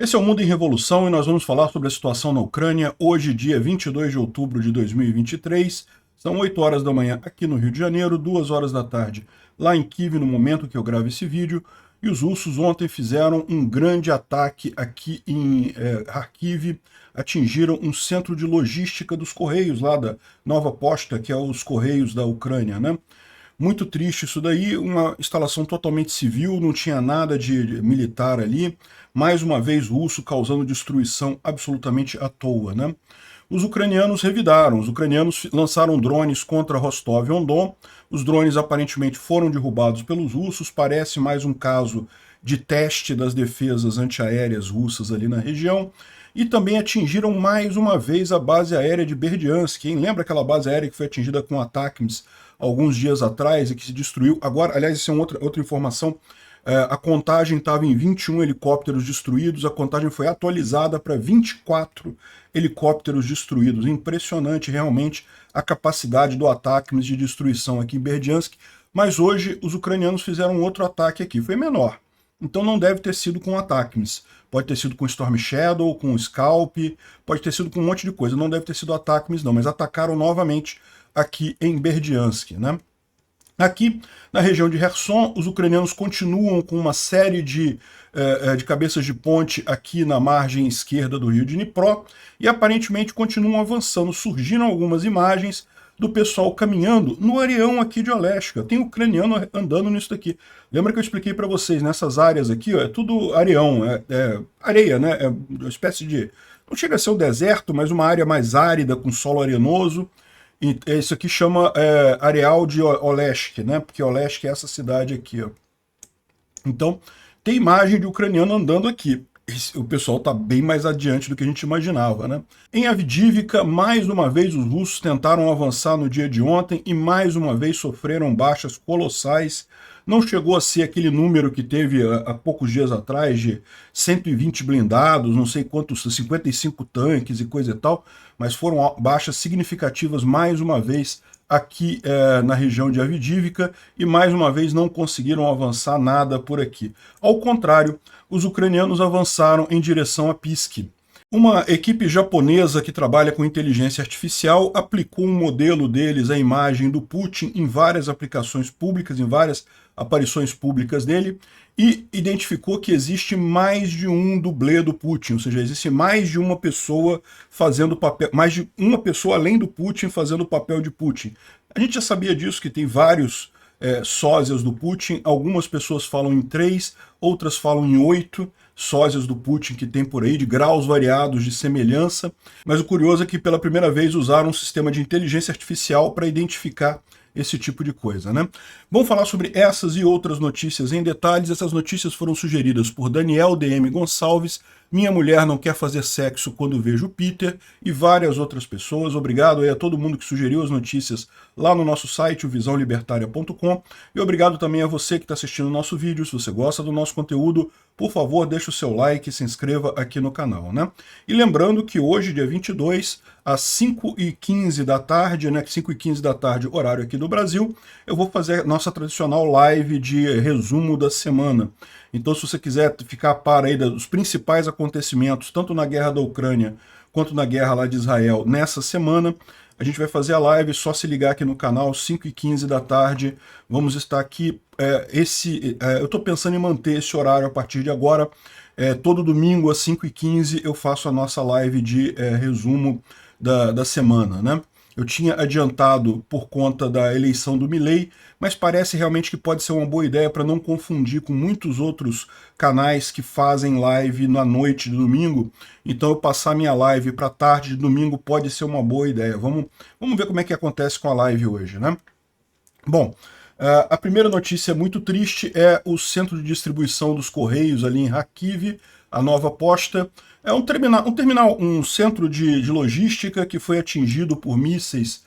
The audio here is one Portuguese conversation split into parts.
Esse é o Mundo em Revolução e nós vamos falar sobre a situação na Ucrânia, hoje, dia 22 de outubro de 2023. São 8 horas da manhã aqui no Rio de Janeiro, 2 horas da tarde lá em Kiev, no momento que eu gravo esse vídeo. E os russos ontem fizeram um grande ataque aqui em Kharkiv, atingiram um centro de logística dos Correios, lá da Nova Posta, que é os Correios da Ucrânia, né? Muito triste isso daí, uma instalação totalmente civil, não tinha nada de militar ali, mais uma vez russo causando destruição absolutamente à toa, né? Os ucranianos revidaram, os ucranianos lançaram drones contra Rostov-on-Don, os drones aparentemente foram derrubados pelos russos, parece mais um caso de teste das defesas antiaéreas russas ali na região, e também atingiram mais uma vez a base aérea de Berdyansk. Quem lembra aquela base aérea que foi atingida com ataques alguns dias atrás e que se destruiu? Agora, aliás, isso é outra informação, a contagem estava em 21 helicópteros destruídos, a contagem foi atualizada para 24 helicópteros destruídos. Impressionante realmente a capacidade do ataque de destruição aqui em Berdyansk, mas hoje os ucranianos fizeram outro ataque aqui, foi menor. Então não deve ter sido com ataques. Pode ter sido com Storm Shadow, com Scalp, pode ter sido com um monte de coisa. Não deve ter sido ataques não, mas atacaram novamente aqui em Berdyansk, né? Aqui, na região de Kherson, os ucranianos continuam com uma série de cabeças de ponte aqui na margem esquerda do rio de Dnipro, e aparentemente continuam avançando. Surgiram algumas imagens do pessoal caminhando no areião aqui de Oleshka. Tem ucraniano andando nisso daqui. Lembra que eu expliquei para vocês, nessas áreas aqui, ó, é tudo areião, é areia, né? É uma espécie de... não chega a ser um deserto, mas uma área mais árida, com solo arenoso. Isso aqui chama Areal de Oleshk, né? Porque Oleshk é essa cidade aqui, ó. Então, tem imagem de ucraniano andando aqui. O pessoal está bem mais adiante do que a gente imaginava, né? Em Avdiivka, mais uma vez os russos tentaram avançar no dia de ontem e mais uma vez sofreram baixas colossais. Não chegou a ser aquele número que teve há poucos dias atrás de 120 blindados, não sei quantos, 55 tanques e coisa e tal, mas foram baixas significativas mais uma vez aqui na região de Avdiivka, e mais uma vez não conseguiram avançar nada por aqui. Ao contrário, os ucranianos avançaram em direção a Pisk. Uma equipe japonesa que trabalha com inteligência artificial aplicou um modelo deles à imagem do Putin em várias aplicações públicas, em várias aparições públicas dele, e identificou que existe mais de um dublê do Putin, ou seja, existe mais de uma pessoa fazendo papel, mais de uma pessoa além do Putin fazendo o papel de Putin. A gente já sabia disso, que tem vários sósias do Putin, algumas pessoas falam em 3, outras falam em 8 sósias do Putin que tem por aí, de graus variados de semelhança, mas o curioso é que pela primeira vez usaram um sistema de inteligência artificial para identificar esse tipo de coisa, né? Vamos falar sobre essas e outras notícias em detalhes. Essas notícias foram sugeridas por Daniel DM Gonçalves, Minha Mulher Não Quer Fazer Sexo Quando Vejo Peter, e várias outras pessoas. Obrigado aí a todo mundo que sugeriu as notícias lá no nosso site, o visãolibertaria.com, e obrigado também a você que está assistindo o nosso vídeo. Se você gosta do nosso conteúdo, por favor, deixe o seu like e se inscreva aqui no canal, né? E lembrando que hoje, dia 22, às 5h15 da tarde, né, 5h15 da tarde, horário aqui do Brasil, eu vou fazer nossa tradicional live de resumo da semana. Então, se você quiser ficar a par aí dos principais acontecimentos, tanto na guerra da Ucrânia quanto na guerra lá de Israel, nessa semana, a gente vai fazer a live, só se ligar aqui no canal, 5h15 da tarde, vamos estar aqui, eu estou pensando em manter esse horário a partir de agora, todo domingo às 5h15 eu faço a nossa live de resumo da semana, né? Eu tinha adiantado por conta da eleição do Milei, mas parece realmente que pode ser uma boa ideia para não confundir com muitos outros canais que fazem live na noite de domingo. Então eu passar minha live para tarde de domingo pode ser uma boa ideia. Vamos ver como é que acontece com a live hoje, né? Bom, a primeira notícia muito triste é o centro de distribuição dos Correios ali em Kharkiv, a Nova Posta. É um centro de logística que foi atingido por mísseis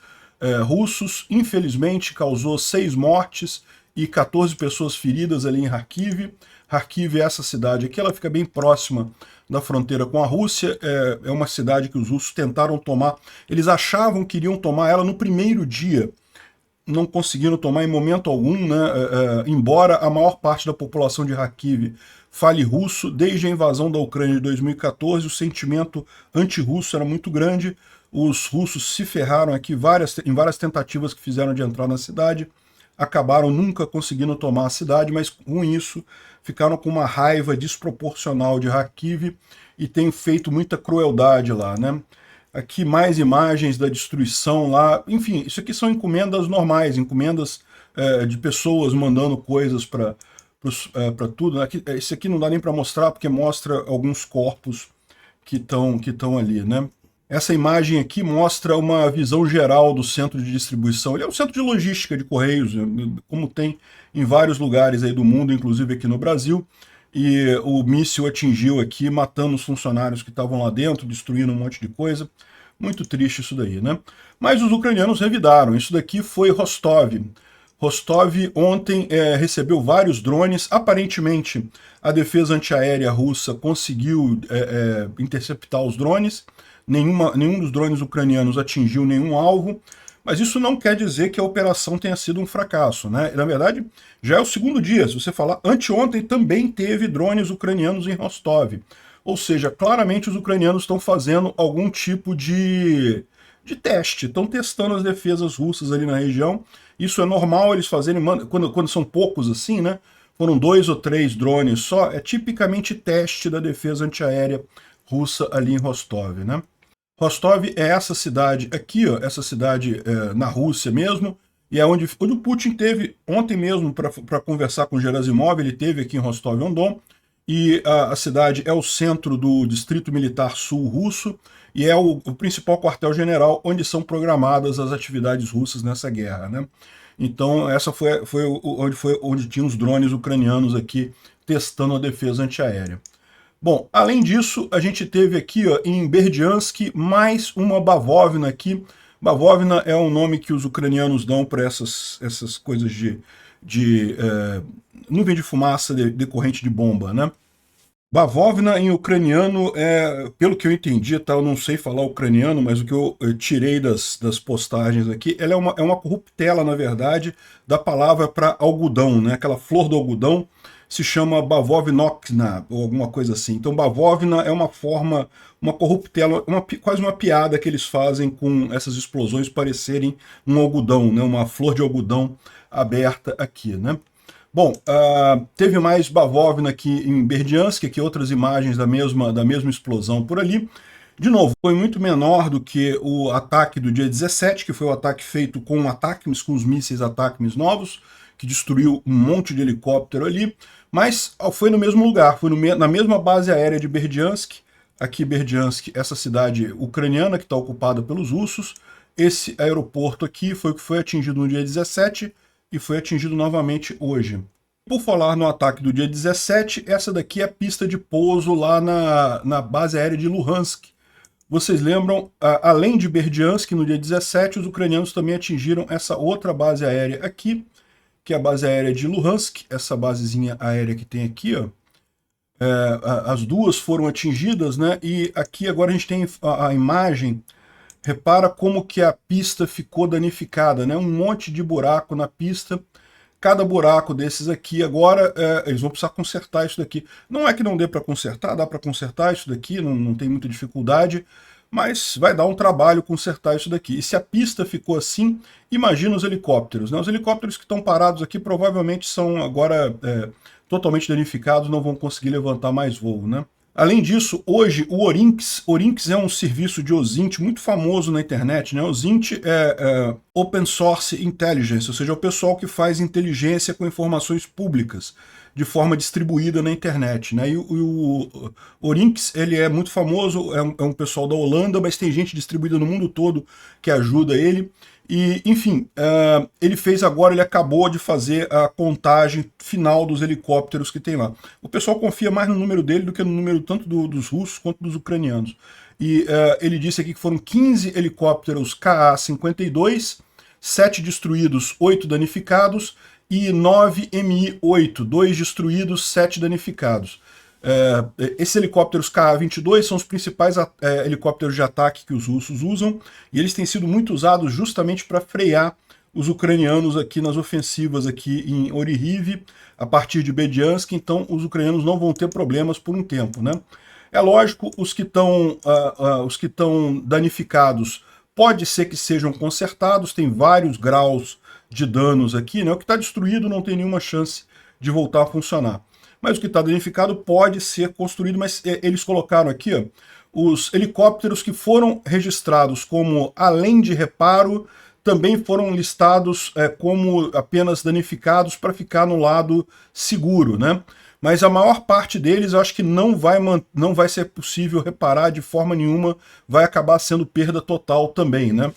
russos. Infelizmente causou 6 mortes e 14 pessoas feridas ali em Kharkiv. Kharkiv é essa cidade aqui, ela fica bem próxima da fronteira com a Rússia, é uma cidade que os russos tentaram tomar, eles achavam que iriam tomar ela no primeiro dia. não conseguiram tomar em momento algum, né? Embora a maior parte da população de Kharkiv fale russo, desde a invasão da Ucrânia de 2014, o sentimento anti-russo era muito grande, os russos se ferraram aqui em várias tentativas que fizeram de entrar na cidade, acabaram nunca conseguindo tomar a cidade, mas com isso ficaram com uma raiva desproporcional de Kharkiv e têm feito muita crueldade lá, né? Aqui mais imagens da destruição lá, enfim, isso aqui são encomendas normais, encomendas de pessoas mandando coisas para tudo. Esse aqui não dá nem para mostrar, porque mostra alguns corpos que estão ali, né? Essa imagem aqui mostra uma visão geral do centro de distribuição. Ele é um centro de logística de Correios, como tem em vários lugares aí do mundo, inclusive aqui no Brasil. E o míssil atingiu aqui, matando os funcionários que estavam lá dentro, destruindo um monte de coisa. Muito triste isso daí, né? Mas os ucranianos revidaram. Isso daqui foi Rostov. Rostov ontem recebeu vários drones. Aparentemente, a defesa antiaérea russa conseguiu interceptar os drones. Nenhum dos drones ucranianos atingiu nenhum alvo, mas isso não quer dizer que a operação tenha sido um fracasso, né? Na verdade, já é o segundo dia. Se você falar, anteontem também teve drones ucranianos em Rostov. Ou seja, claramente os ucranianos estão fazendo algum tipo de teste, estão testando as defesas russas ali na região. Isso é normal eles fazerem, quando são poucos assim, né? Foram 2 ou 3 drones só, é tipicamente teste da defesa antiaérea russa ali em Rostov, né? Rostov é essa cidade aqui, ó, essa cidade na Rússia mesmo, e é onde o Putin teve ontem mesmo para conversar com Gerasimov, ele teve aqui em Rostov-on-Don, e a cidade é o centro do Distrito Militar Sul russo, e é o principal quartel-general onde são programadas as atividades russas nessa guerra, né? Então essa foi onde tinha os drones ucranianos aqui testando a defesa antiaérea. Bom, além disso, a gente teve aqui ó, em Berdyansk mais uma bavóvina aqui. Bavóvina é um nome que os ucranianos dão para essas coisas de nuvem de fumaça decorrente de bomba, né? Bavóvina em ucraniano pelo que eu entendi, tá? Eu não sei falar ucraniano, mas o que eu tirei das postagens aqui, ela é uma corruptela, na verdade, da palavra para algodão, né? Aquela flor do algodão se chama bavovnokna, ou alguma coisa assim. Então bavóvina é uma forma, uma corruptela, quase uma piada que eles fazem com essas explosões parecerem um algodão, né? Uma flor de algodão aberta aqui, né? Bom, teve mais bavóvina aqui em Berdyansk, aqui outras imagens da mesma explosão por ali. De novo, foi muito menor do que o ataque do dia 17, que foi o ataque feito com ATACMS, com os mísseis ATACMS novos, que destruiu um monte de helicóptero ali, mas foi no mesmo lugar, foi na mesma base aérea de Berdyansk, aqui Berdyansk, essa cidade ucraniana que está ocupada pelos russos. Esse aeroporto aqui foi o que foi atingido no dia 17 e foi atingido novamente hoje. Por falar no ataque do dia 17, essa daqui é a pista de pouso lá na base aérea de Luhansk. Vocês lembram, além de Berdyansk, no dia 17, os ucranianos também atingiram essa outra base aérea aqui, que é a base aérea de Luhansk, essa basezinha aérea que tem aqui, ó. As duas foram atingidas, né? E aqui agora a gente tem a imagem. Repara como que a pista ficou danificada, né? Um monte de buraco na pista. Cada buraco desses aqui, agora, eles vão precisar consertar isso daqui. Não é que não dê para consertar, dá para consertar isso daqui, não tem muita dificuldade, mas vai dar um trabalho consertar isso daqui. E se a pista ficou assim, imagina os helicópteros, né? Os helicópteros que estão parados aqui provavelmente são agora totalmente danificados, não vão conseguir levantar mais voo, né? Além disso, hoje o Orinx é um serviço de OSINT muito famoso na internet, né? OSINT é Open Source Intelligence, ou seja, é o pessoal que faz inteligência com informações públicas de forma distribuída na internet, né? E o Orinx, ele é muito famoso, é um pessoal da Holanda, mas tem gente distribuída no mundo todo que ajuda ele. E, enfim, ele acabou de fazer a contagem final dos helicópteros que tem lá. O pessoal confia mais no número dele do que no número tanto dos russos quanto dos ucranianos. E ele disse aqui que foram 15 helicópteros Ka-52, 7 destruídos, 8 danificados, e 9 Mi-8, 2 destruídos, 7 danificados. Esses helicópteros Ka-22 são os principais helicópteros de ataque que os russos usam, e eles têm sido muito usados justamente para frear os ucranianos aqui nas ofensivas aqui em Oryhiv, a partir de Bediansk, então os ucranianos não vão ter problemas por um tempo, né? É lógico, os que estão danificados pode ser que sejam consertados, tem vários graus de danos aqui, né? O que está destruído não tem nenhuma chance de voltar a funcionar. Mas o que está danificado pode ser construído, mas eles colocaram aqui, ó, os helicópteros que foram registrados como além de reparo, também foram listados como apenas danificados para ficar no lado seguro, né? Mas a maior parte deles eu acho que não vai ser possível reparar de forma nenhuma, vai acabar sendo perda total também, né?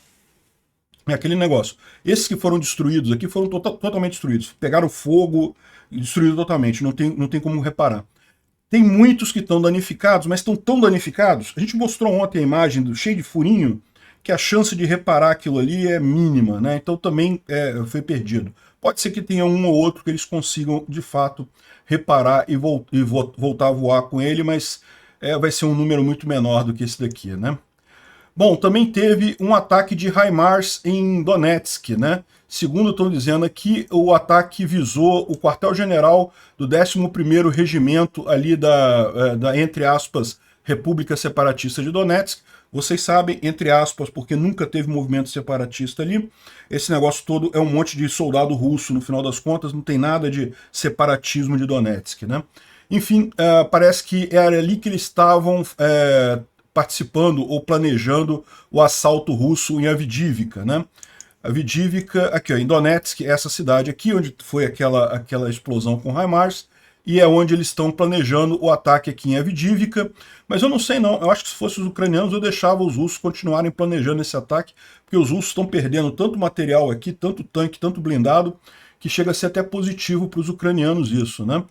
É aquele negócio. Esses que foram destruídos aqui foram totalmente destruídos. Pegaram fogo e destruíram totalmente, não tem como reparar. Tem muitos que estão danificados, mas estão tão danificados. A gente mostrou ontem a imagem cheio de furinho, que a chance de reparar aquilo ali é mínima, né? Então também foi perdido. Pode ser que tenha um ou outro que eles consigam, de fato, reparar e voltar a voar com ele, mas vai ser um número muito menor do que esse daqui, né? Bom, também teve um ataque de HIMARS em Donetsk, né? Segundo estão dizendo aqui, o ataque visou o quartel-general do 11º Regimento ali da, entre aspas, República Separatista de Donetsk. Vocês sabem, entre aspas, porque nunca teve movimento separatista ali. Esse negócio todo é um monte de soldado russo, no final das contas, não tem nada de separatismo de Donetsk, né? Enfim, parece que era ali que eles estavam participando ou planejando o assalto russo em Avdiivka, né? Avdiivka, aqui ó, em Donetsk, essa cidade aqui, onde foi aquela explosão com HIMARS, e é onde eles estão planejando o ataque aqui em Avdiivka, mas eu não sei não, eu acho que se fossem os ucranianos eu deixava os russos continuarem planejando esse ataque, porque os russos estão perdendo tanto material aqui, tanto tanque, tanto blindado, que chega a ser até positivo para os ucranianos isso, né?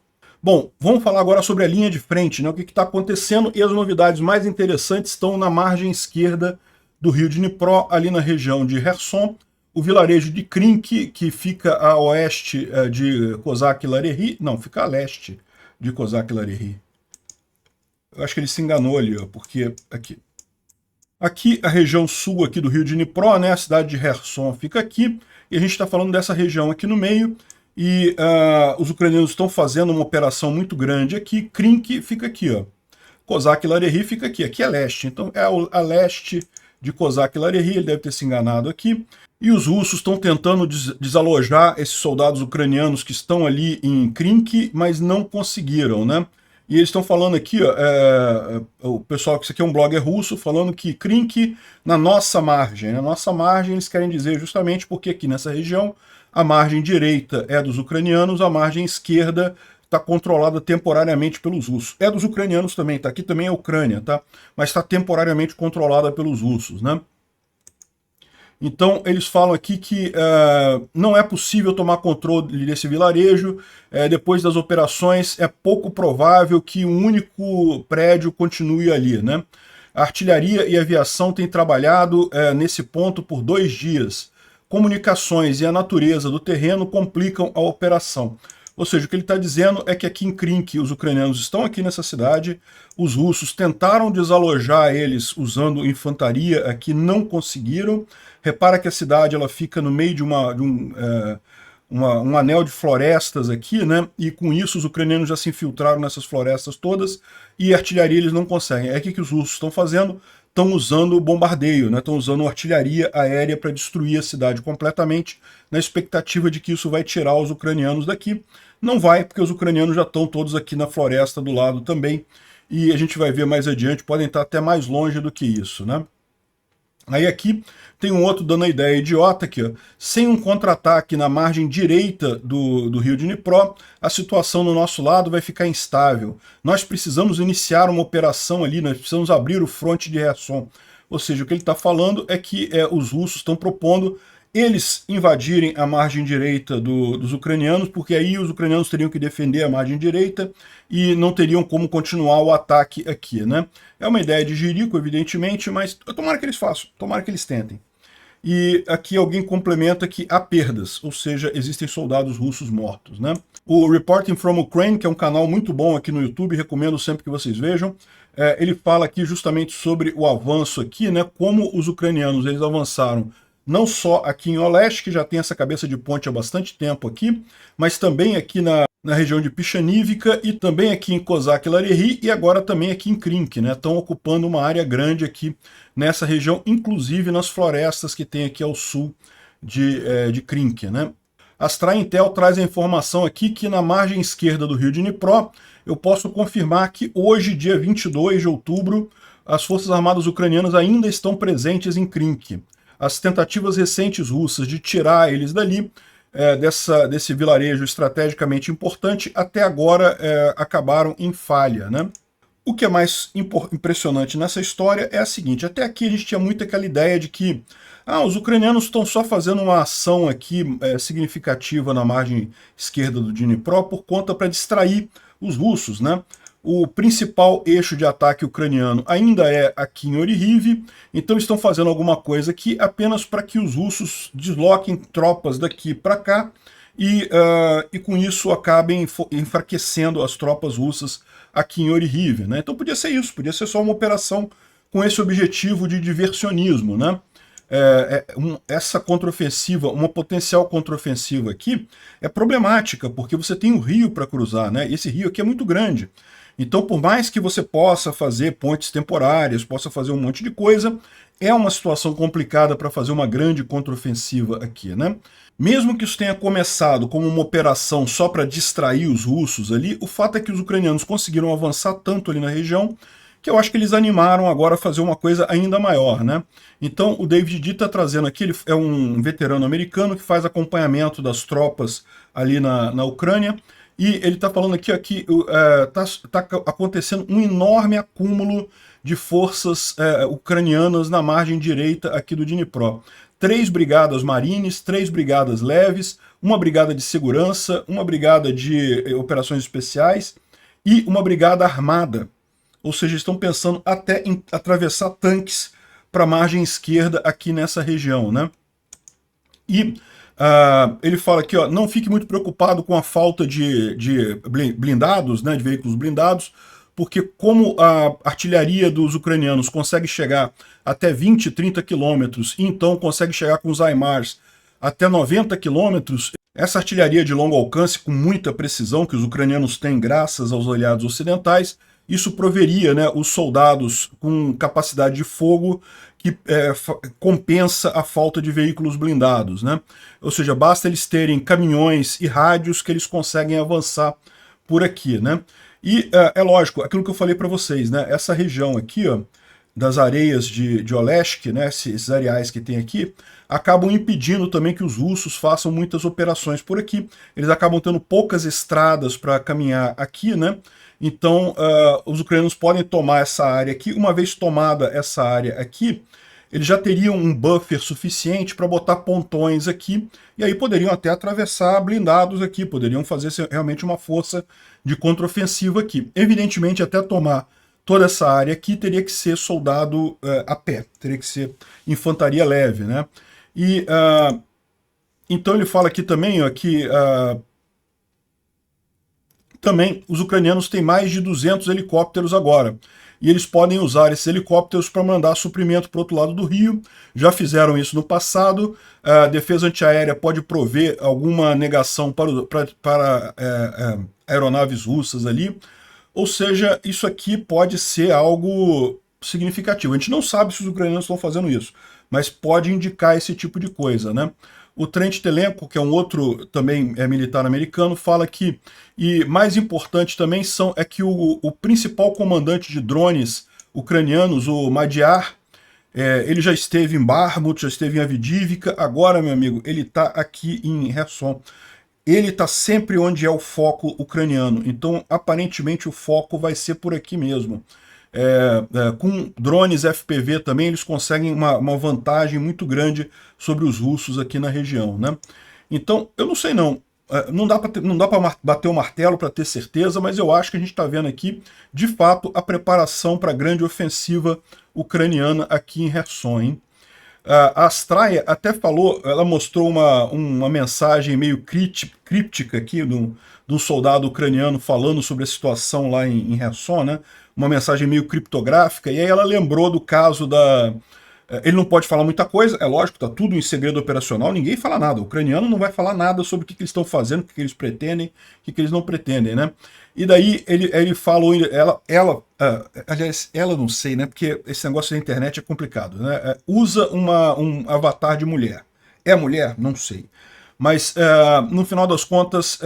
Bom, vamos falar agora sobre a linha de frente, né? O que está acontecendo, e as novidades mais interessantes estão na margem esquerda do rio Dnipro, ali na região de Kherson, o vilarejo de Krink, que fica a oeste de Kozak-Larehy, não, fica a leste de Kozak-Larehy. Eu acho que ele se enganou ali, ó, porque aqui a região sul aqui do rio Dnipro, né, a cidade de Kherson fica aqui, e a gente está falando dessa região aqui no meio, e os ucranianos estão fazendo uma operação muito grande aqui. Krink fica aqui, ó. Kozak-Larehy fica aqui, aqui é leste, então é a leste de Kozak-Larehy, ele deve ter se enganado aqui. E os russos estão tentando desalojar esses soldados ucranianos que estão ali em Krink, mas não conseguiram, né? E eles estão falando aqui, ó, o pessoal, que isso aqui é um blogger russo, falando que Krink na nossa margem. Na nossa margem eles querem dizer justamente porque aqui nessa região a margem direita é dos ucranianos, a margem esquerda está controlada temporariamente pelos russos. É dos ucranianos também, tá? Aqui também é Ucrânia, tá? Mas está temporariamente controlada pelos russos, né? Então, eles falam aqui que não é possível tomar controle desse vilarejo. Depois das operações, é pouco provável que um único prédio continue ali, né? A artilharia e a aviação têm trabalhado nesse ponto por 2 dias. Comunicações e a natureza do terreno complicam a operação. Ou seja, o que ele está dizendo é que aqui em Krink os ucranianos estão aqui nessa cidade, os russos tentaram desalojar eles usando infantaria aqui, não conseguiram. Repara que a cidade ela fica no meio de um anel de florestas aqui, né? E com isso os ucranianos já se infiltraram nessas florestas todas e a artilharia eles não conseguem. É o que os russos estão fazendo? Estão usando bombardeio, né? Estão usando artilharia aérea para destruir a cidade completamente, na expectativa de que isso vai tirar os ucranianos daqui. Não vai, porque os ucranianos já estão todos aqui na floresta do lado também, e a gente vai ver mais adiante, podem estar até mais longe do que isso, né? Aí aqui tem um outro dando a ideia idiota aqui, ó. Sem um contra-ataque na margem direita do rio Dnipro, a situação no nosso lado vai ficar instável. Nós precisamos iniciar uma operação ali, nós precisamos abrir o fronte de Kherson. Ou seja, o que ele está falando é que os russos estão propondo eles invadirem a margem direita dos ucranianos, porque aí os ucranianos teriam que defender a margem direita e não teriam como continuar o ataque aqui, né? É uma ideia de jirico, evidentemente, mas tomara que eles façam, tomara que eles tentem. E aqui alguém complementa que há perdas, ou seja, existem soldados russos mortos, né? O Reporting from Ukraine, que é um canal muito bom aqui no YouTube, recomendo sempre que vocês vejam, ele fala aqui justamente sobre o avanço aqui, né? Como os ucranianos eles avançaram não só aqui em Oleshk, que já tem essa cabeça de ponte há bastante tempo aqui, mas também aqui na região de Pichanivka e também aqui em Kozak e Larehi e agora também aqui em Krink, né? Estão ocupando uma área grande aqui nessa região, inclusive nas florestas que tem aqui ao sul de Krink, né? A Astra Intel traz a informação aqui que na margem esquerda do rio Dnipro, eu posso confirmar que hoje, dia 22 de outubro, as Forças Armadas Ucranianas ainda estão presentes em Krink. As tentativas recentes russas de tirar eles dali, desse vilarejo estrategicamente importante, até agora acabaram em falha, né? O que é mais impressionante nessa história é a seguinte: até aqui a gente tinha muito aquela ideia de que os ucranianos estão só fazendo uma ação aqui significativa na margem esquerda do Dnipro por conta para distrair os russos, né? O principal eixo de ataque ucraniano ainda é aqui em Oryhiv, então eles estão fazendo alguma coisa aqui apenas para que os russos desloquem tropas daqui para cá e com isso acabem enfraquecendo as tropas russas aqui em Oryhiv, né? Então podia ser isso, podia ser só uma operação com esse objetivo de diversionismo, né? Essa contraofensiva, uma potencial contraofensiva aqui, é problemática, porque você tem um rio para cruzar, né? Esse rio aqui é muito grande. Então, por mais que você possa fazer pontes temporárias, possa fazer um monte de coisa, é uma situação complicada para fazer uma grande contraofensiva aqui, né? Mesmo que isso tenha começado como uma operação só para distrair os russos ali, o fato é que os ucranianos conseguiram avançar tanto ali na região que eu acho que eles animaram agora a fazer uma coisa ainda maior, né? Então o David D está trazendo aqui, ele é um veterano americano que faz acompanhamento das tropas ali na Ucrânia, e ele está falando aqui que está acontecendo um enorme acúmulo de forças ucranianas na margem direita aqui do Dnipro. 3 brigadas marines, 3 brigadas leves, uma brigada de segurança, uma brigada de operações especiais e uma brigada armada. Ou seja, estão pensando até em atravessar tanques para a margem esquerda aqui nessa região, né? E ele fala aqui, não fique muito preocupado com a falta de blindados, né, de veículos blindados, porque como a artilharia dos ucranianos consegue chegar até 20, 30 quilômetros, e então consegue chegar com os HIMARS até 90 quilômetros, essa artilharia de longo alcance com muita precisão que os ucranianos têm graças aos aliados ocidentais, isso proveria, né, os soldados com capacidade de fogo que compensa a falta de veículos blindados, né? Ou seja, basta eles terem caminhões e rádios que eles conseguem avançar por aqui, né? E é lógico, aquilo que eu falei para vocês, né? Essa região aqui, das areias de Oleshk, né? Esses areais que tem aqui, acabam impedindo também que os russos façam muitas operações por aqui. Eles acabam tendo poucas estradas para caminhar aqui, né? Então, os ucranianos podem tomar essa área aqui. Uma vez tomada essa área aqui, eles já teriam um buffer suficiente para botar pontões aqui, e aí poderiam até atravessar blindados aqui, poderiam fazer realmente uma força de contraofensiva aqui. Evidentemente, até tomar toda essa área aqui, teria que ser soldado a pé, teria que ser infantaria leve, né? E então ele fala aqui também que também os ucranianos têm mais de 200 helicópteros agora. E eles podem usar esses helicópteros para mandar suprimento para o outro lado do rio. Já fizeram isso no passado. A defesa antiaérea pode prover alguma negação para aeronaves russas ali. Ou seja, isso aqui pode ser algo significativo. A gente não sabe se os ucranianos estão fazendo isso, mas pode indicar esse tipo de coisa, né? O Trent Telenko, que é um outro também militar americano, fala que, e mais importante também, é que o principal comandante de drones ucranianos, o Madyar, ele já esteve em Bakhmut, já esteve em Avdiivka, agora, meu amigo, ele está aqui em Kherson. Ele está sempre onde é o foco ucraniano, então aparentemente o foco vai ser por aqui mesmo. Com drones FPV também eles conseguem uma vantagem muito grande sobre os russos aqui na região, né? Então, eu não sei não, não dá para bater o martelo para ter certeza, mas eu acho que a gente está vendo aqui, de fato, a preparação para a grande ofensiva ucraniana aqui em Kherson, hein? A Astraia até falou, ela mostrou uma mensagem meio críptica aqui de um soldado ucraniano falando sobre a situação lá em Kherson, né? Uma mensagem meio criptográfica, e aí ela lembrou do caso Ele não pode falar muita coisa, é lógico, está tudo em segredo operacional, ninguém fala nada. O ucraniano não vai falar nada sobre o que eles estão fazendo, o que eles pretendem, o que eles não pretendem, né? E daí ele falou, aliás, ela não sei, né? Porque esse negócio da internet é complicado, né? Usa um avatar de mulher. É mulher? Não sei. Mas, no final das contas,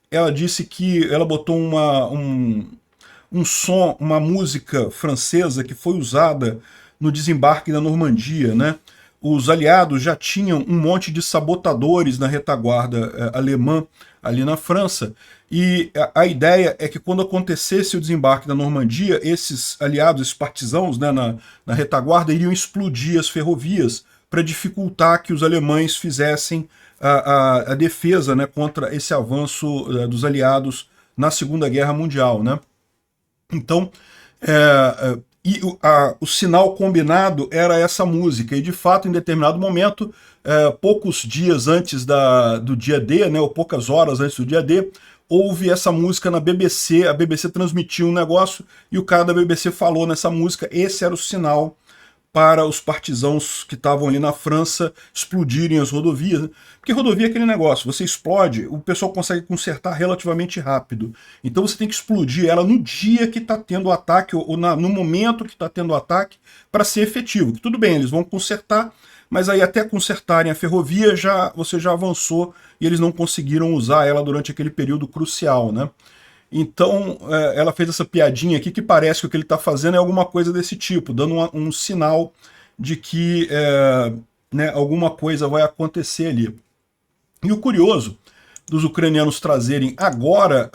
ela disse que ela botou um som, uma música francesa que foi usada no desembarque da Normandia, né? Os aliados já tinham um monte de sabotadores na retaguarda alemã ali na França, e a ideia é que quando acontecesse o desembarque da Normandia, esses aliados, esses partisãos, né, na retaguarda, iriam explodir as ferrovias para dificultar que os alemães fizessem a defesa, né, contra esse avanço dos aliados na Segunda Guerra Mundial, né? Então, o sinal combinado era essa música, e de fato, em determinado momento, poucos dias antes do dia D, né, ou poucas horas antes do dia D, houve essa música na BBC, a BBC transmitiu um negócio, e o cara da BBC falou nessa música, esse era o sinal para os partisãos que estavam ali na França explodirem as rodovias, né? Porque rodovia é aquele negócio, você explode, o pessoal consegue consertar relativamente rápido. Então você tem que explodir ela no dia que está tendo o ataque, ou no momento que está tendo o ataque, para ser efetivo. Tudo bem, eles vão consertar, mas aí até consertarem a ferrovia, você já avançou e eles não conseguiram usar ela durante aquele período crucial, né? Então, ela fez essa piadinha aqui que parece que o que ele está fazendo é alguma coisa desse tipo, dando um sinal de que né, alguma coisa vai acontecer ali. E o curioso dos ucranianos trazerem agora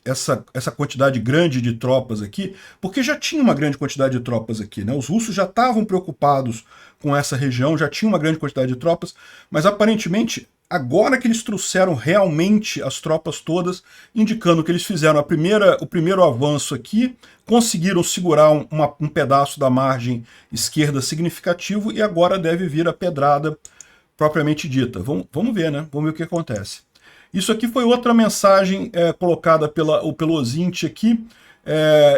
essa quantidade grande de tropas aqui, porque já tinha uma grande quantidade de tropas aqui, né? Os russos já estavam preocupados com essa região, já tinha uma grande quantidade de tropas, mas aparentemente agora que eles trouxeram realmente as tropas todas, indicando que eles fizeram o primeiro avanço aqui, conseguiram segurar um pedaço da margem esquerda significativo, e agora deve vir a pedrada propriamente dita. Vamos ver, né? Vamos ver o que acontece. Isso aqui foi outra mensagem colocada pelo Ozint aqui.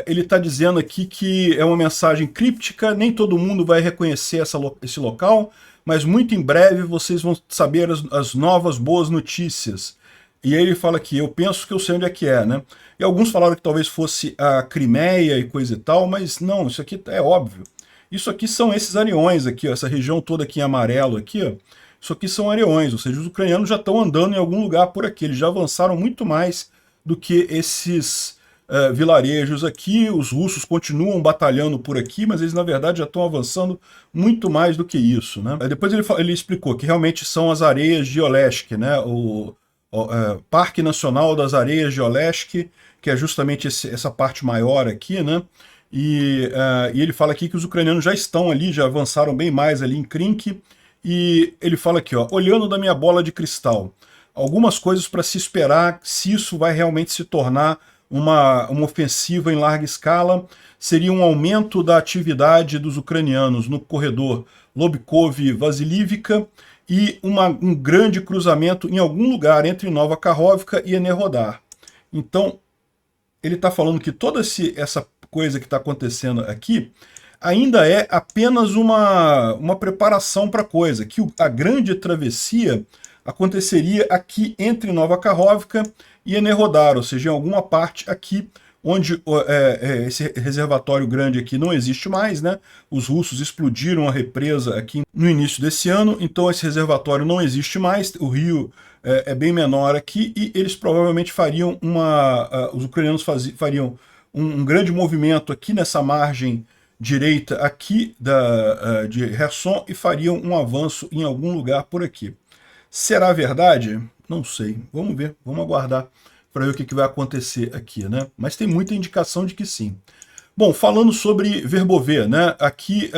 Ele está dizendo aqui que é uma mensagem críptica, nem todo mundo vai reconhecer esse local, mas muito em breve vocês vão saber as novas boas notícias. E aí ele fala aqui, eu penso que eu sei onde é que é, né? E alguns falaram que talvez fosse a Crimeia e coisa e tal, mas não, isso aqui é óbvio. Isso aqui são esses areões aqui, ó, essa região toda aqui em amarelo aqui, ó. Isso aqui são areões, ou seja, os ucranianos já estão andando em algum lugar por aqui, eles já avançaram muito mais do que esses vilarejos aqui. Os russos continuam batalhando por aqui, mas eles na verdade já estão avançando muito mais do que isso, né? Depois ele explicou que realmente são as areias de Oleshk, né? O Parque Nacional das Areias de Oleshk, que é justamente essa parte maior aqui, né? E ele fala aqui que os ucranianos já estão ali, já avançaram bem mais ali em Krink, e ele fala aqui, ó, olhando da minha bola de cristal, algumas coisas para se esperar se isso vai realmente se tornar uma ofensiva em larga escala, seria um aumento da atividade dos ucranianos no corredor Lobkov-Vasilivka e um grande cruzamento em algum lugar entre Nova Kakhovka e Enerhodar. Então, ele está falando que toda essa coisa que está acontecendo aqui ainda é apenas uma preparação para a coisa, que a grande travessia aconteceria aqui entre Nova Kakhovka e Enerhodar, ou seja, em alguma parte aqui onde esse reservatório grande aqui não existe mais, né? Os russos explodiram a represa aqui no início desse ano, então esse reservatório não existe mais, o rio é bem menor aqui, e eles provavelmente fariam os ucranianos fariam um grande movimento aqui nessa margem direita aqui de Kherson e fariam um avanço em algum lugar por aqui. Será verdade? Não sei. Vamos ver, vamos aguardar para ver o que vai acontecer aqui, né? Mas tem muita indicação de que sim. Bom, falando sobre Verbove, né? Aqui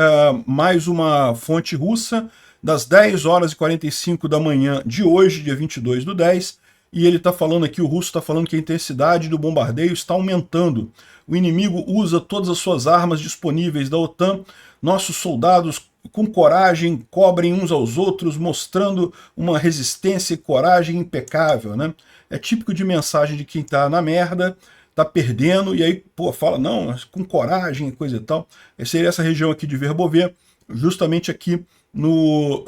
mais uma fonte russa, das 10 horas e 45 da manhã de hoje, dia 22/10, e ele está falando aqui, o russo está falando que a intensidade do bombardeio está aumentando. O inimigo usa todas as suas armas disponíveis da OTAN, nossos soldados com coragem cobrem uns aos outros, mostrando uma resistência e coragem impecável, né? É típico de mensagem de quem está na merda, está perdendo, e aí, pô, fala, não, com coragem e coisa e tal. Seria essa região aqui de Verbover, justamente aqui no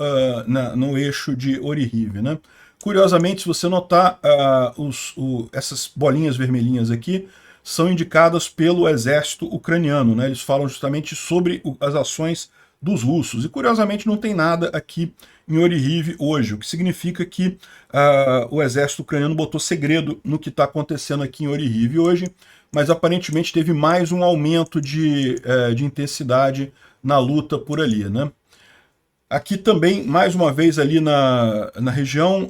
eixo de Orihime, né? Curiosamente, se você notar, essas bolinhas vermelhinhas aqui são indicadas pelo exército ucraniano, né? Eles falam justamente sobre as ações dos russos. E curiosamente não tem nada aqui em Orihime hoje, o que significa que o exército ucraniano botou segredo no que está acontecendo aqui em Orihime hoje, mas aparentemente teve mais um aumento de intensidade na luta por ali, né? Aqui também, mais uma vez ali na região,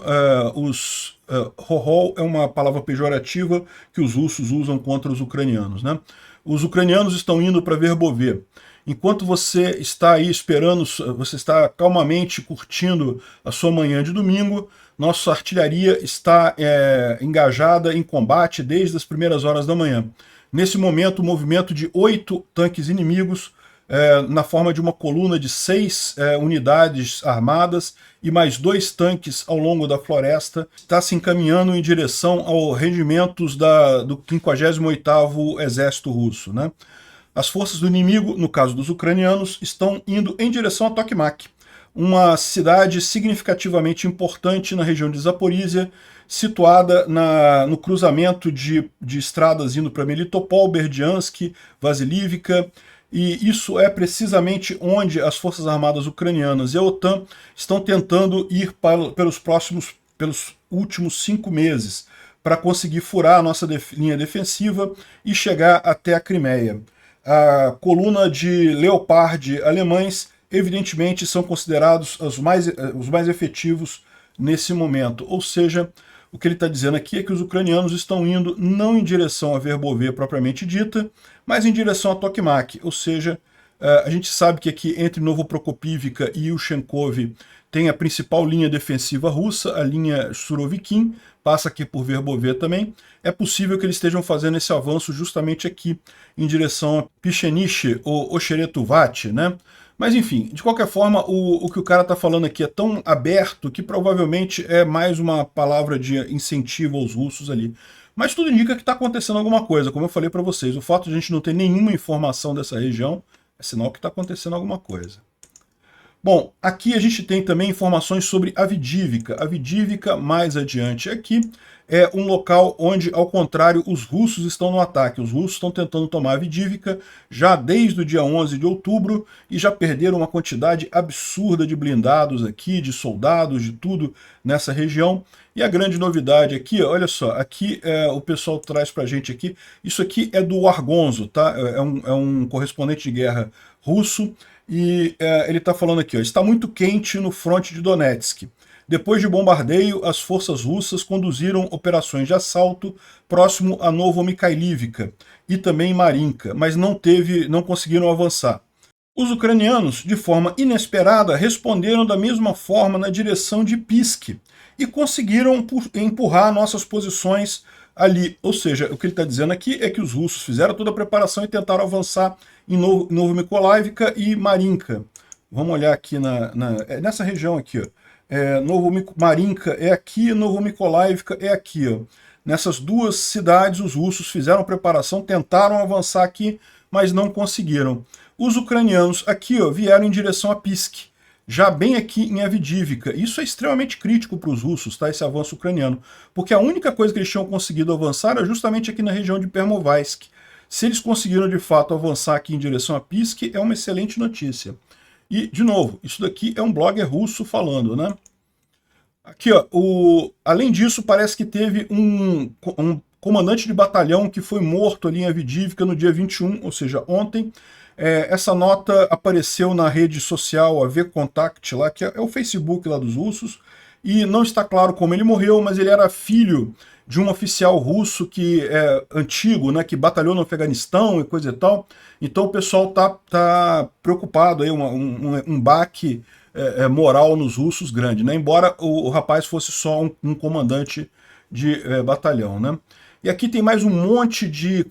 Hohol é uma palavra pejorativa que os russos usam contra os ucranianos, né? Os ucranianos estão indo para Verbover. Enquanto você está aí esperando, você está calmamente curtindo a sua manhã de domingo, nossa artilharia está engajada em combate desde as primeiras horas da manhã. Nesse momento, o movimento de 8 tanques inimigos na forma de uma coluna de 6 unidades armadas e mais 2 tanques ao longo da floresta, está se encaminhando em direção aos regimentos do 58º Exército Russo, né? As forças do inimigo, no caso dos ucranianos, estão indo em direção a Tokmak, uma cidade significativamente importante na região de Zaporizhia, situada no cruzamento de estradas indo para Melitopol, Berdiansk, Vasilivka, e isso é precisamente onde as Forças Armadas Ucranianas e a OTAN estão tentando ir pelos últimos 5 meses, para conseguir furar a nossa linha defensiva e chegar até a Crimeia. A coluna de Leopard alemães, evidentemente, são considerados os mais efetivos nesse momento. Ou seja, o que ele está dizendo aqui é que os ucranianos estão indo não em direção a Verbover propriamente dita, mas em direção a Tokmak. Ou seja, a gente sabe que aqui entre Novoprokopivka e Yushchenkov tem a principal linha defensiva russa, a linha Surovikin, passa aqui por Verbover também. É possível que eles estejam fazendo esse avanço justamente aqui em direção a Pichenich ou Ocheretovat, né? Mas enfim, de qualquer forma, o que o cara está falando aqui é tão aberto que provavelmente é mais uma palavra de incentivo aos russos ali. Mas tudo indica que está acontecendo alguma coisa, como eu falei para vocês. O fato de a gente não ter nenhuma informação dessa região é sinal que está acontecendo alguma coisa. Bom, aqui a gente tem também informações sobre Avdivka. Avdivka, mais adiante aqui, é um local onde, ao contrário, os russos estão no ataque. Os russos estão tentando tomar Avdivka já desde o dia 11 de outubro e já perderam uma quantidade absurda de blindados aqui, de soldados, de tudo nessa região. E a grande novidade aqui, olha só, aqui o pessoal traz pra gente aqui, isso aqui é do Argonzo, tá? É um correspondente de guerra russo, e ele está falando aqui, ó, está muito quente no fronte de Donetsk. Depois de bombardeio, as forças russas conduziram operações de assalto próximo a Novomikhailivka e também Marinka, mas não conseguiram avançar. Os ucranianos, de forma inesperada, responderam da mesma forma na direção de Pisk e conseguiram empurrar nossas posições ali. Ou seja, o que ele está dizendo aqui é que os russos fizeram toda a preparação e tentaram avançar em Novomikolaivka e Marinka. Vamos olhar aqui nessa região aqui, ó. Marinka é aqui, Novomikolaivka é aqui, ó. Nessas duas cidades os russos fizeram preparação, tentaram avançar aqui, mas não conseguiram. Os ucranianos aqui, ó, vieram em direção a Pisk, já bem aqui em Avdivka. Isso é extremamente crítico para os russos, tá, esse avanço ucraniano, porque a única coisa que eles tinham conseguido avançar era justamente aqui na região de Permovaisk. Se eles conseguiram de fato avançar aqui em direção a Pisk, é uma excelente notícia. E, de novo, isso daqui é um blogger russo falando, né? Aqui, ó, além disso, parece que teve um comandante de batalhão que foi morto ali em Avdivka no dia 21, ou seja, ontem. Essa nota apareceu na rede social, a VKontakte, lá, que é o Facebook lá dos russos, e não está claro como ele morreu, mas ele era filho de um oficial russo que é antigo, né, que batalhou no Afeganistão e coisa e tal. Então o pessoal tá preocupado, aí, um baque moral nos russos grande, né, embora o rapaz fosse só um comandante de batalhão, né. E aqui tem mais um monte de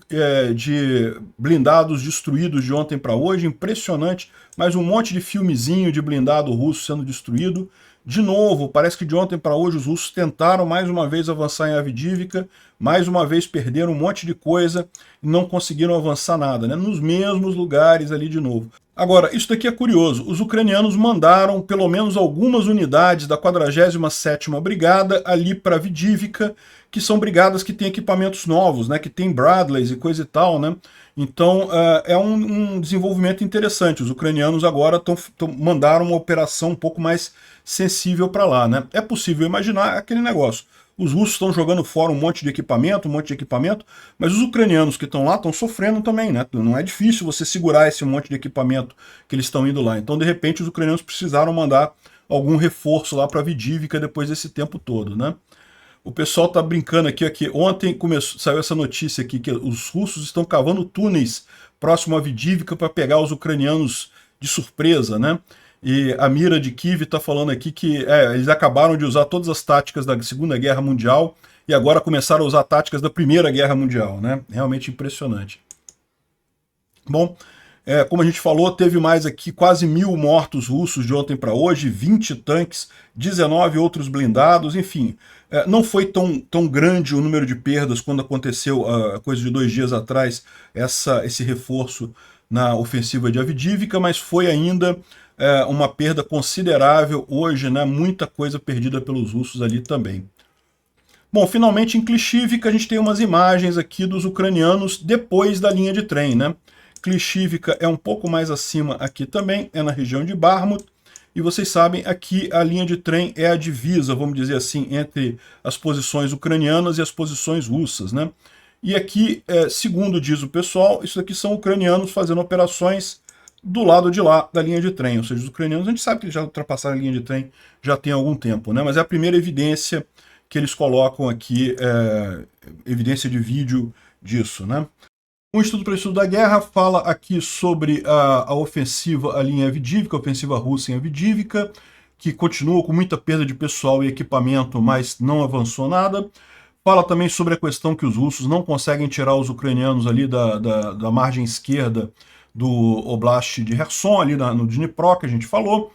blindados destruídos de ontem para hoje, impressionante, mais um monte de filmezinho de blindado russo sendo destruído. De novo, parece que de ontem para hoje os russos tentaram mais uma vez avançar em Avdivka, mais uma vez perderam um monte de coisa e não conseguiram avançar nada, né? Nos mesmos lugares ali de novo. Agora, isso daqui é curioso. Os ucranianos mandaram pelo menos algumas unidades da 47ª Brigada ali para Avdivka, que são brigadas que têm equipamentos novos, né? Que tem Bradleys e coisa e tal, né? Então, é um desenvolvimento interessante. Os ucranianos agora mandaram uma operação um pouco mais sensível para lá, né? É possível imaginar aquele negócio. Os russos estão jogando fora um monte de equipamento, mas os ucranianos que estão lá estão sofrendo também, né? Não é difícil você segurar esse monte de equipamento que eles estão indo lá. Então, de repente, os ucranianos precisaram mandar algum reforço lá para Avdivka depois desse tempo todo, né? O pessoal tá brincando aqui, ontem saiu essa notícia aqui, que os russos estão cavando túneis próximo a Avdivka para pegar os ucranianos de surpresa, né? E a Mira de Kiev está falando aqui que eles acabaram de usar todas as táticas da Segunda Guerra Mundial e agora começaram a usar táticas da Primeira Guerra Mundial, né? Realmente impressionante. Bom, como a gente falou, teve mais aqui quase 1000 mortos russos de ontem para hoje, 20 tanques, 19 outros blindados, enfim. Não foi tão grande o número de perdas quando aconteceu, coisa de 2 dias atrás, esse reforço na ofensiva de Avdivka, mas foi ainda uma perda considerável hoje, né? Muita coisa perdida pelos russos ali também. Bom, finalmente em Klishivka a gente tem umas imagens aqui dos ucranianos depois da linha de trem, né? Klishivka é um pouco mais acima aqui também, é na região de Bakhmut, e vocês sabem, aqui a linha de trem é a divisa, vamos dizer assim, entre as posições ucranianas e as posições russas, né? E aqui, segundo diz o pessoal, isso aqui são ucranianos fazendo operações do lado de lá da linha de trem, ou seja, os ucranianos, a gente sabe que eles já ultrapassaram a linha de trem já tem algum tempo, né? Mas é a primeira evidência que eles colocam aqui, evidência de vídeo disso, né? O Instituto para o Estudo da Guerra fala aqui sobre a ofensiva ali em Avdivka, a ofensiva russa em Avdivka, que continua com muita perda de pessoal e equipamento, mas não avançou nada. Fala também sobre a questão que os russos não conseguem tirar os ucranianos ali da margem esquerda do Oblast de Kherson, ali no Dnipro, que a gente falou.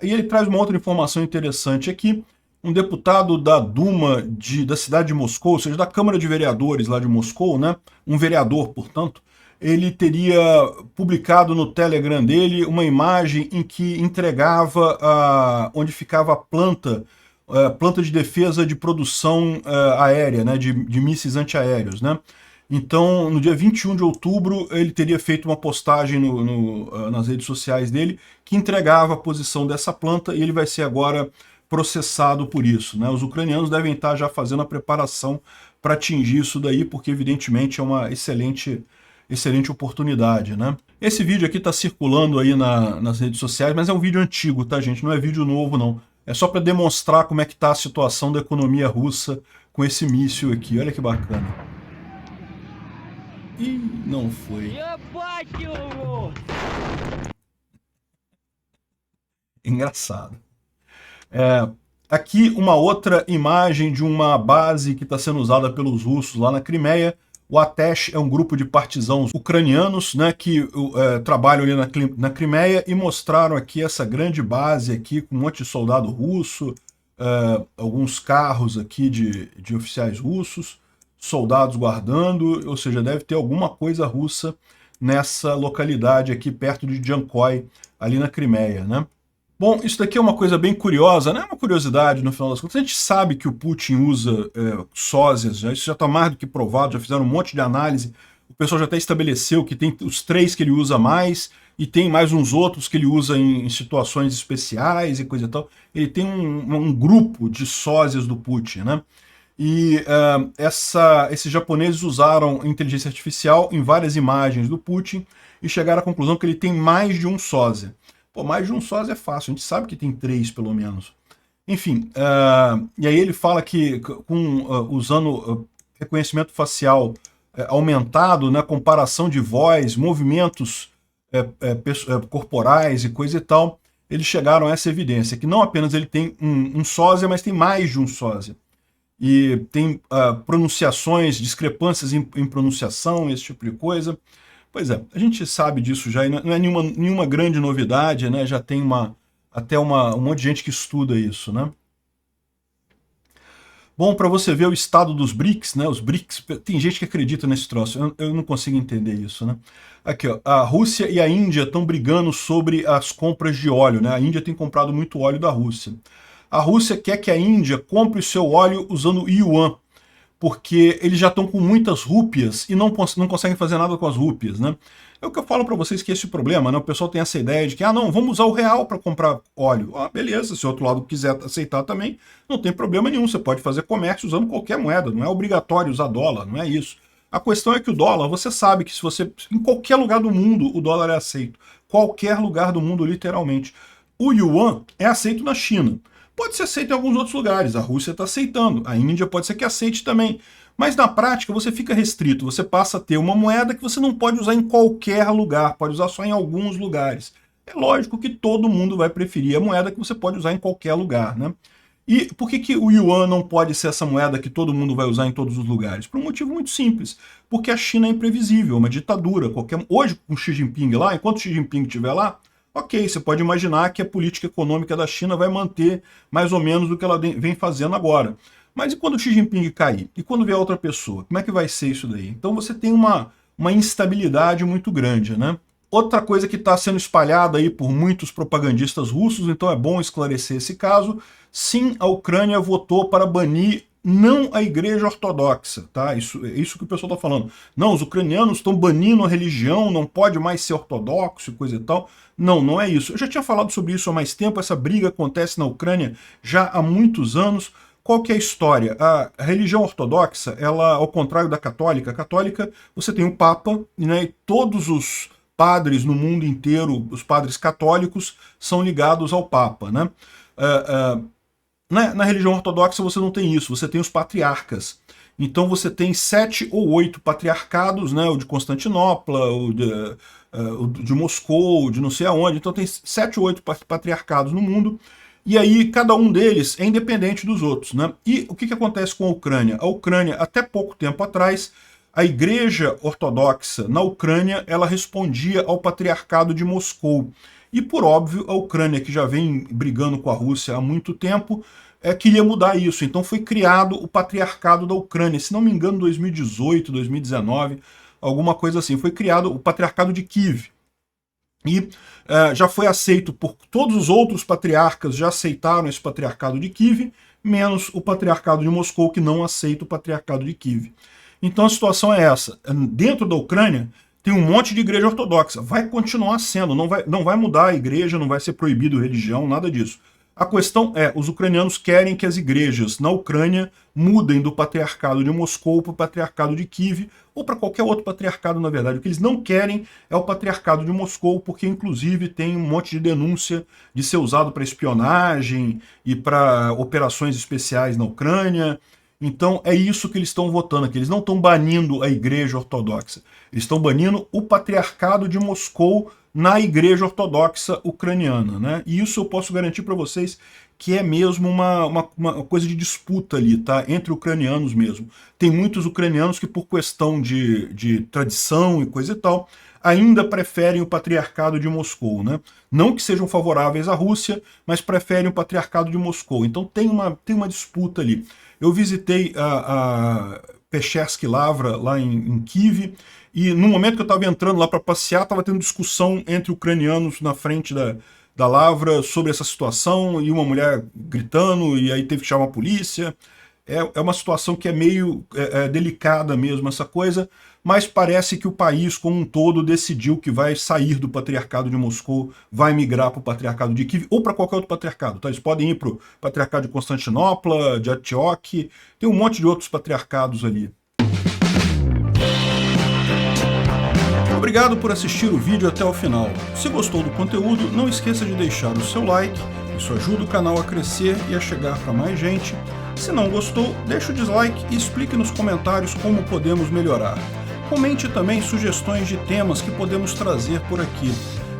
E ele traz uma outra informação interessante aqui. Um deputado da Duma da cidade de Moscou, ou seja, da Câmara de Vereadores lá de Moscou, né? Um vereador, portanto, ele teria publicado no Telegram dele uma imagem em que entregava onde ficava a planta de defesa de produção aérea, né? De mísseis antiaéreos, né? Então, no dia 21 de outubro, ele teria feito uma postagem nas redes sociais dele que entregava a posição dessa planta e ele vai ser agora processado por isso, né? Os ucranianos devem estar já fazendo a preparação para atingir isso daí, porque evidentemente é uma excelente oportunidade, né? Esse vídeo aqui está circulando aí nas redes sociais, mas é um vídeo antigo, tá, gente? Não é vídeo novo, não. É só para demonstrar como é que está a situação da economia russa com esse míssil aqui. Olha que bacana. Ih, não foi. Engraçado. Aqui uma outra imagem de uma base que está sendo usada pelos russos lá na Crimeia. O Atesh é um grupo de partisãos ucranianos, né, que trabalham ali na Crimeia e mostraram aqui essa grande base aqui com um monte de soldado russo, alguns carros aqui de oficiais russos, soldados guardando, ou seja, deve ter alguma coisa russa nessa localidade aqui perto de Jankoy, ali na Crimeia, né? Bom, isso daqui é uma coisa bem curiosa, não é uma curiosidade no final das contas. A gente sabe que o Putin usa sósias, isso já está mais do que provado, já fizeram um monte de análise. O pessoal já até estabeleceu que tem os 3 que ele usa mais e tem mais uns outros que ele usa em situações especiais e coisa e tal. Ele tem um grupo de sósias do Putin, né? E esses japoneses usaram inteligência artificial em várias imagens do Putin e chegaram à conclusão que ele tem mais de um sósia. Pô, mais de um sósia é fácil, a gente sabe que tem 3 pelo menos. Enfim, e aí ele fala que usando reconhecimento facial aumentado, né, comparação de voz, movimentos corporais e coisa e tal, eles chegaram a essa evidência, que não apenas ele tem um sósia, mas tem mais de um sósia. E tem pronunciações, discrepâncias em pronunciação, esse tipo de coisa. Pois é, a gente sabe disso já, e não é nenhuma grande novidade, né? Já tem até um monte de gente que estuda isso, né? Bom, para você ver o estado dos BRICS, né? Os BRICS, tem gente que acredita nesse troço, eu não consigo entender isso, né? Aqui, ó, a Rússia e a Índia estão brigando sobre as compras de óleo, né? A Índia tem comprado muito óleo da Rússia. A Rússia quer que a Índia compre o seu óleo usando yuan, porque eles já estão com muitas rúpias e não conseguem fazer nada com as rúpias, né? É o que eu falo para vocês, que esse problema, né? O pessoal tem essa ideia de que, não, vamos usar o real para comprar óleo. Beleza, se o outro lado quiser aceitar também, não tem problema nenhum, você pode fazer comércio usando qualquer moeda, não é obrigatório usar dólar, não é isso. A questão é que o dólar, você sabe que se você, em qualquer lugar do mundo, o dólar é aceito. Qualquer lugar do mundo, literalmente. O yuan é aceito na China. Pode ser aceito em alguns outros lugares, a Rússia está aceitando, a Índia pode ser que aceite também. Mas na prática você fica restrito, você passa a ter uma moeda que você não pode usar em qualquer lugar, pode usar só em alguns lugares. É lógico que todo mundo vai preferir a moeda que você pode usar em qualquer lugar, né? E por que o yuan não pode ser essa moeda que todo mundo vai usar em todos os lugares? Por um motivo muito simples, porque a China é imprevisível, uma ditadura. Hoje, com Xi Jinping lá, enquanto Xi Jinping estiver lá, ok, você pode imaginar que a política econômica da China vai manter mais ou menos o que ela vem fazendo agora. Mas e quando o Xi Jinping cair? E quando vier outra pessoa? Como é que vai ser isso daí? Então você tem uma instabilidade muito grande, né? Outra coisa que está sendo espalhada aí por muitos propagandistas russos, então é bom esclarecer esse caso. Sim, a Ucrânia votou para banir não a Igreja Ortodoxa, tá? Isso que o pessoal está falando. Não, os ucranianos estão banindo a religião, não pode mais ser ortodoxo e coisa e tal. Não, não é isso. Eu já tinha falado sobre isso há mais tempo, essa briga acontece na Ucrânia já há muitos anos. Qual que é a história? A religião ortodoxa, ela, ao contrário da católica, a católica você tem o Papa, né, e todos os padres no mundo inteiro, os padres católicos, são ligados ao Papa, né? Na religião ortodoxa você não tem isso, você tem os patriarcas. Então você tem 7 ou 8 patriarcados, né? O de Constantinopla, o de Moscou, de não sei aonde. Então tem 7 ou 8 patriarcados no mundo. E aí cada um deles é independente dos outros, né? E o que acontece com a Ucrânia? A Ucrânia, até pouco tempo atrás, a Igreja Ortodoxa na Ucrânia, ela respondia ao Patriarcado de Moscou. E, por óbvio, a Ucrânia, que já vem brigando com a Rússia há muito tempo, queria mudar isso. Então foi criado o Patriarcado da Ucrânia. Se não me engano, 2018, 2019, alguma coisa assim. Foi criado o Patriarcado de Kiev. E já foi aceito por todos os outros patriarcas, já aceitaram esse Patriarcado de Kiev, menos o Patriarcado de Moscou, que não aceita o Patriarcado de Kiev. Então a situação é essa. Dentro da Ucrânia tem um monte de igreja ortodoxa. Vai continuar sendo, não vai mudar a igreja, não vai ser proibido religião, nada disso. A questão é, os ucranianos querem que as igrejas na Ucrânia mudem do Patriarcado de Moscou para o Patriarcado de Kiev, ou para qualquer outro patriarcado, na verdade. O que eles não querem é o Patriarcado de Moscou, porque inclusive tem um monte de denúncia de ser usado para espionagem e para operações especiais na Ucrânia. Então é isso que eles estão votando aqui. Eles não estão banindo a Igreja Ortodoxa. Eles estão banindo o Patriarcado de Moscou na Igreja Ortodoxa Ucraniana, né? E isso eu posso garantir para vocês que é mesmo uma coisa de disputa ali, tá? Entre ucranianos mesmo. Tem muitos ucranianos que, por questão de tradição e coisa e tal, ainda preferem o Patriarcado de Moscou, né? Não que sejam favoráveis à Rússia, mas preferem o Patriarcado de Moscou. Então tem uma disputa ali. Eu visitei a Pechersky Lavra, lá em Kiev, e no momento que eu estava entrando lá para passear, estava tendo discussão entre ucranianos na frente da Lavra sobre essa situação, e uma mulher gritando, e aí teve que chamar a polícia. É uma situação que é meio delicada mesmo, essa coisa, mas parece que o país como um todo decidiu que vai sair do Patriarcado de Moscou, vai migrar para o Patriarcado de Kiev, ou para qualquer outro patriarcado. Tá? Eles podem ir para o Patriarcado de Constantinopla, de Antioque, tem um monte de outros patriarcados ali. Obrigado por assistir o vídeo até o final. Se gostou do conteúdo, não esqueça de deixar o seu like, isso ajuda o canal a crescer e a chegar para mais gente. Se não gostou, deixe o dislike e explique nos comentários como podemos melhorar. Comente também sugestões de temas que podemos trazer por aqui.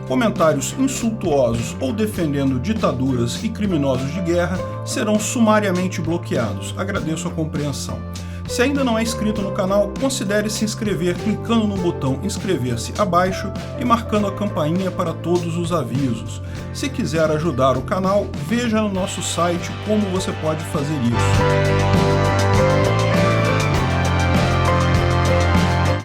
Comentários insultuosos ou defendendo ditaduras e criminosos de guerra serão sumariamente bloqueados. Agradeço a compreensão. Se ainda não é inscrito no canal, considere se inscrever clicando no botão inscrever-se abaixo e marcando a campainha para todos os avisos. Se quiser ajudar o canal, veja no nosso site como você pode fazer isso.